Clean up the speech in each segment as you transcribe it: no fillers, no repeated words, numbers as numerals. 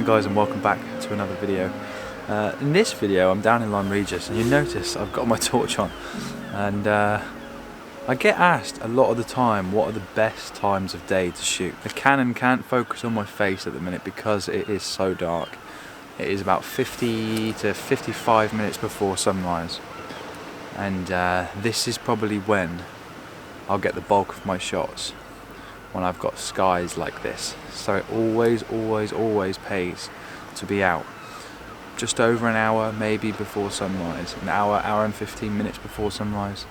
guys, and welcome back to another video. In this video I'm down in Lyme Regis, and you notice I've got my torch on, and I get asked a lot of the time what are the best times of day to shoot. The Canon can't focus on my face at the minute because it is so dark. It is about 50 to 55 minutes before sunrise, and this is probably when I'll get the bulk of my shots, when I've got skies like this. So it always pays to be out just over an hour maybe before sunrise, an hour and 15 minutes before sunrise,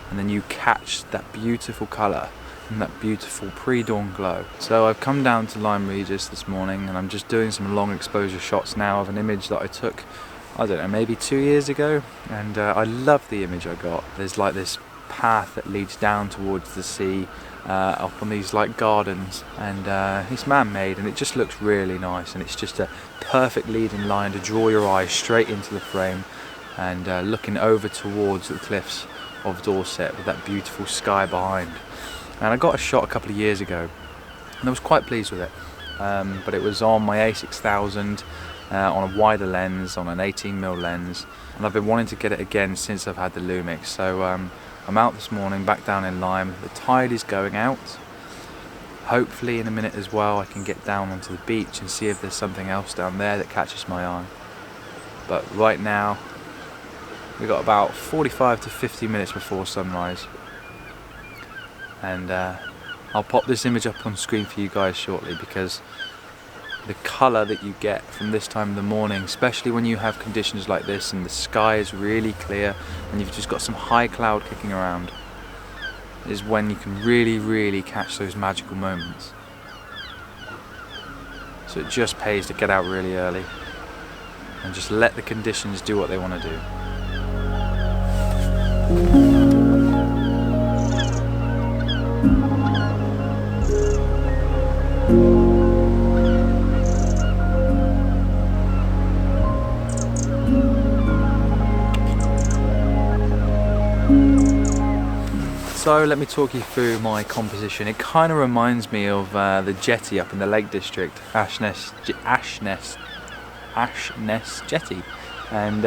and then you catch that beautiful colour and that beautiful pre-dawn glow. So I've come down to Lyme Regis this morning, and I'm just doing some long exposure shots now of an image that I took, I don't know, maybe 2 years ago, and I love the image I got. There's like this path that leads down towards the sea, up on these like gardens, and it's man-made, and it just looks really nice, and it's just a perfect leading line to draw your eyes straight into the frame, and looking over towards the cliffs of Dorset with that beautiful sky behind. And I got a shot a couple of years ago and I was quite pleased with it, but it was on my A6000 on a wider lens, on an 18mm lens, and I've been wanting to get it again since I've had the LUMIX. So I'm out this morning, back down in Lyme. The tide is going out. Hopefully in a minute as well I can get down onto the beach and see if there's something else down there that catches my eye. But right now we've got about 45 to 50 minutes before sunrise, and I'll pop this image up on screen for you guys shortly, because the colour that you get from this time of the morning, especially when you have conditions like this and the sky is really clear and you've just got some high cloud kicking around, is when you can really catch those magical moments. So it just pays to get out really early and just let the conditions do what they want to do. So let me talk you through my composition. It kind of reminds me of the jetty up in the Lake District, Ashness Jetty, and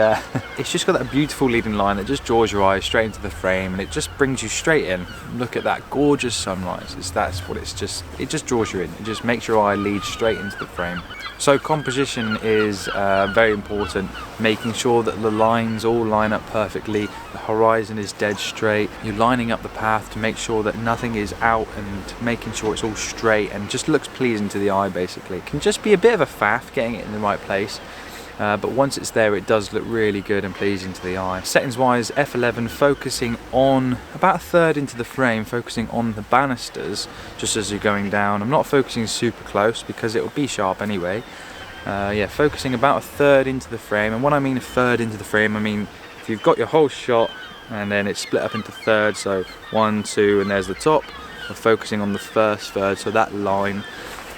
it's just got that beautiful leading line that just draws your eyes straight into the frame, and it just brings you straight in. Look at that gorgeous sunrise. It just draws you in. It just makes your eye lead straight into the frame. So composition is very important, making sure that the lines all line up perfectly, the horizon is dead straight, you're lining up the path to make sure that nothing is out, and making sure it's all straight and just looks pleasing to the eye basically. It can just be a bit of a faff getting it in the right place, but once it's there it does look really good and pleasing to the eye. Settings wise, F11 focusing on about a third into the frame, focusing on the banisters just as you're going down. I'm not focusing super close because it will be sharp anyway. Yeah, focusing about a third into the frame, and when I mean a third into the frame, I mean if you've got your whole shot and then it's split up into thirds, so 1, 2 and there's the top, we're focusing on the first third, so that line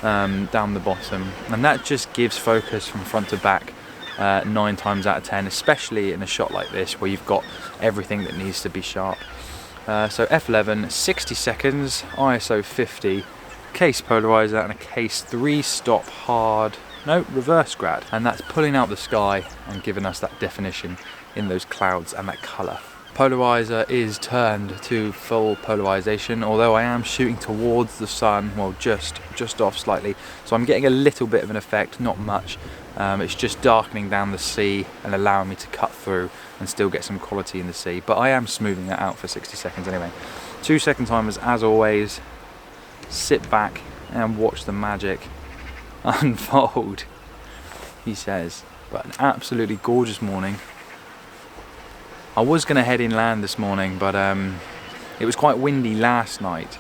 down the bottom, and that just gives focus from front to back 9 times out of 10, especially in a shot like this where you've got everything that needs to be sharp. So F11, 60 seconds, ISO 50, case polarizer and a case 3-stop reverse grad, and that's pulling out the sky and giving us that definition in those clouds and that colour. Polarizer is turned to full polarization, although I am shooting towards the sun, well just off slightly, so I'm getting a little bit of an effect, not much. It's just darkening down the sea and allowing me to cut through and still get some quality in the sea, but I am smoothing that out for 60 seconds anyway. 2-second timers as always. Sit back and watch the magic unfold, he says. But an absolutely gorgeous morning. I was going to head inland this morning, but it was quite windy last night,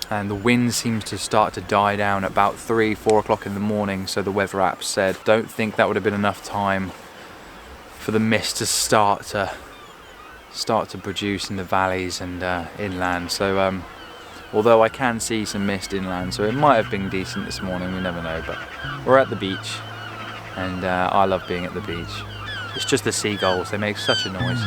and the wind seems to start to die down at about 3-4 o'clock in the morning, so the weather app said don't think that would have been enough time for the mist to start to produce in the valleys and inland. So although I can see some mist inland, so it might have been decent this morning, we never know. But we're at the beach, and I love being at the beach. It's just the seagulls, they make such a noise.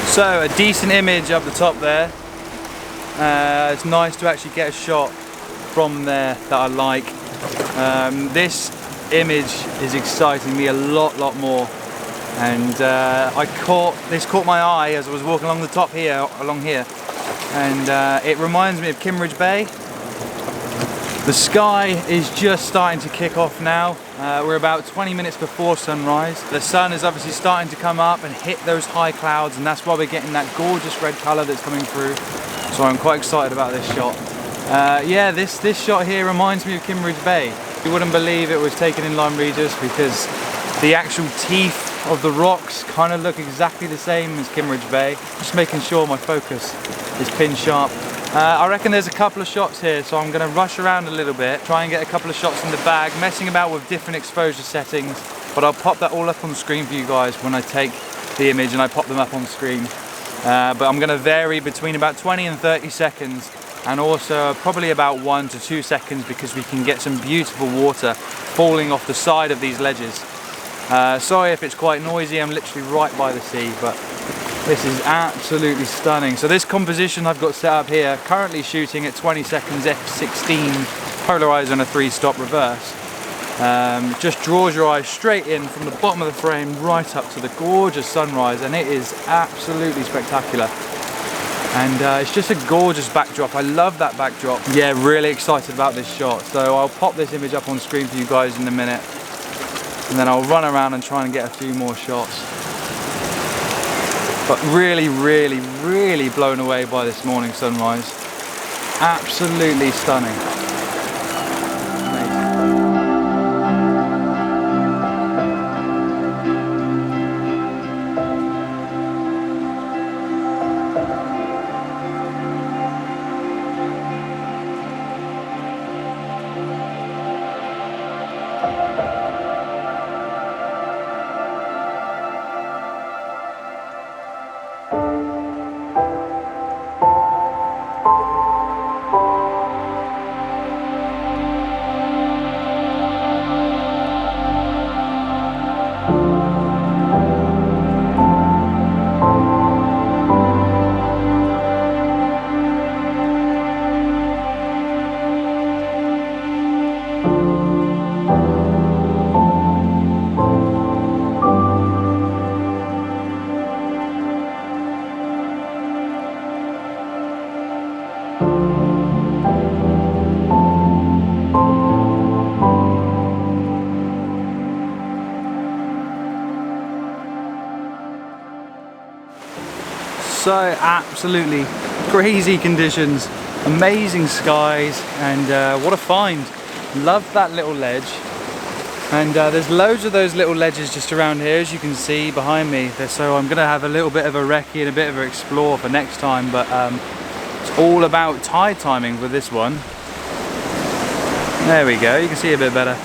So a decent image up the top there. It's nice to actually get a shot from there that I like. This image is exciting me a lot more, and this caught my eye as I was walking along the top here, and it reminds me of Kimmeridge Bay. The sky is just starting to kick off now. We're about 20 minutes before sunrise. The sun is obviously starting to come up and hit those high clouds, and that's why we're getting that gorgeous red colour that's coming through. So I'm quite excited about this shot. Yeah, this shot here reminds me of Kimmeridge Bay. You wouldn't believe it was taken in Lyme Regis because the actual teeth of the rocks kind of look exactly the same as Kimmeridge Bay. Just making sure my focus is pin sharp. I reckon there's a couple of shots here, so I'm going to rush around a little bit, try and get a couple of shots in the bag, messing about with different exposure settings, but I'll pop that all up on the screen for you guys when I take the image and I pop them up on screen. But I'm going to vary between about 20 and 30 seconds, and also probably about 1 to 2 seconds because we can get some beautiful water falling off the side of these ledges. Sorry if it's quite noisy, I'm literally right by the sea, but this is absolutely stunning. So this composition I've got set up here, currently shooting at 20 seconds f16, polarized on a 3-stop reverse. Just draws your eye straight in from the bottom of the frame right up to the gorgeous sunrise, and it is absolutely spectacular. And it's just a gorgeous backdrop. I love that backdrop. Yeah, really excited about this shot. So I'll pop this image up on screen for you guys in a minute, and then I'll run around and try and get a few more shots. But really blown away by this morning sunrise. Absolutely stunning. So absolutely crazy conditions, amazing skies, and what a find. Love that little ledge. And there's loads of those little ledges just around here, as you can see behind me. So I'm gonna have a little bit of a recce and a bit of an explore for next time, but it's all about tide timing with this one. There we go, you can see a bit better.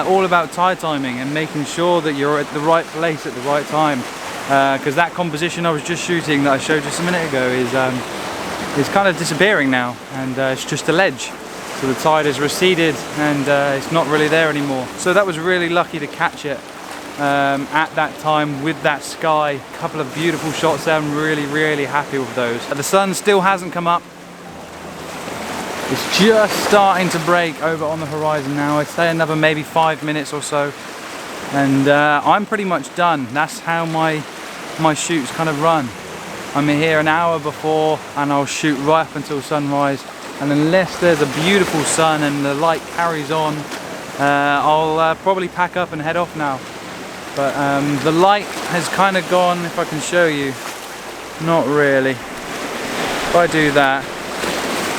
All about tide timing and making sure that you're at the right place at the right time. Because that composition I was just shooting that I showed just a minute ago is kind of disappearing now, and it's just a ledge. So the tide has receded and it's not really there anymore. So that was really lucky to catch it at that time with that sky. A couple of beautiful shots there. I'm really happy with those. The sun still hasn't come up. It's just starting to break over on the horizon now. I'd say another maybe 5 minutes or so, and I'm pretty much done. That's how my shoots kind of run. I'm here an hour before and I'll shoot right up until sunrise, and unless there's a beautiful sun and the light carries on, I'll probably pack up and head off now. But the light has kind of gone, if I can show you. Not really. If I do that,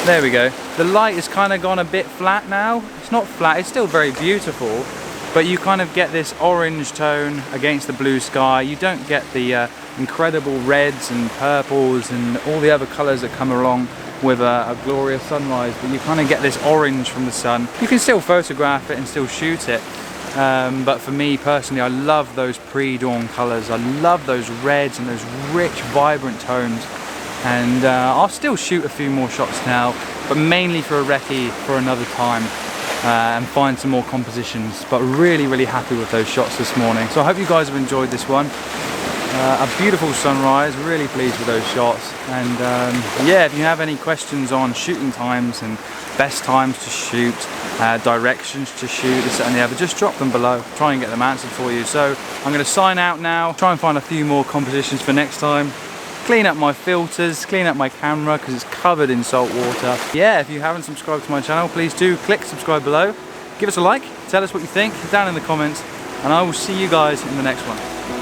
there we go. The light has kind of gone a bit flat now. It's not flat, it's still very beautiful, but you kind of get this orange tone against the blue sky. You don't get the incredible reds and purples and all the other colours that come along with a glorious sunrise, but you kind of get this orange from the sun. You can still photograph it and still shoot it, but for me personally, I love those pre-dawn colours. I love those reds and those rich, vibrant tones, and I'll still shoot a few more shots now, but mainly for a recce for another time. And find some more compositions, but really happy with those shots this morning. So I hope you guys have enjoyed this one. A beautiful sunrise, really pleased with those shots. And yeah, if you have any questions on shooting times and best times to shoot, directions to shoot, this and the other, just drop them below, try and get them answered for you. So I'm going to sign out now, try and find a few more compositions for next time, clean up my filters, clean up my camera because it's covered in salt water. Yeah, if you haven't subscribed to my channel, please do click subscribe below, give us a like, tell us what you think down in the comments, and I will see you guys in the next one.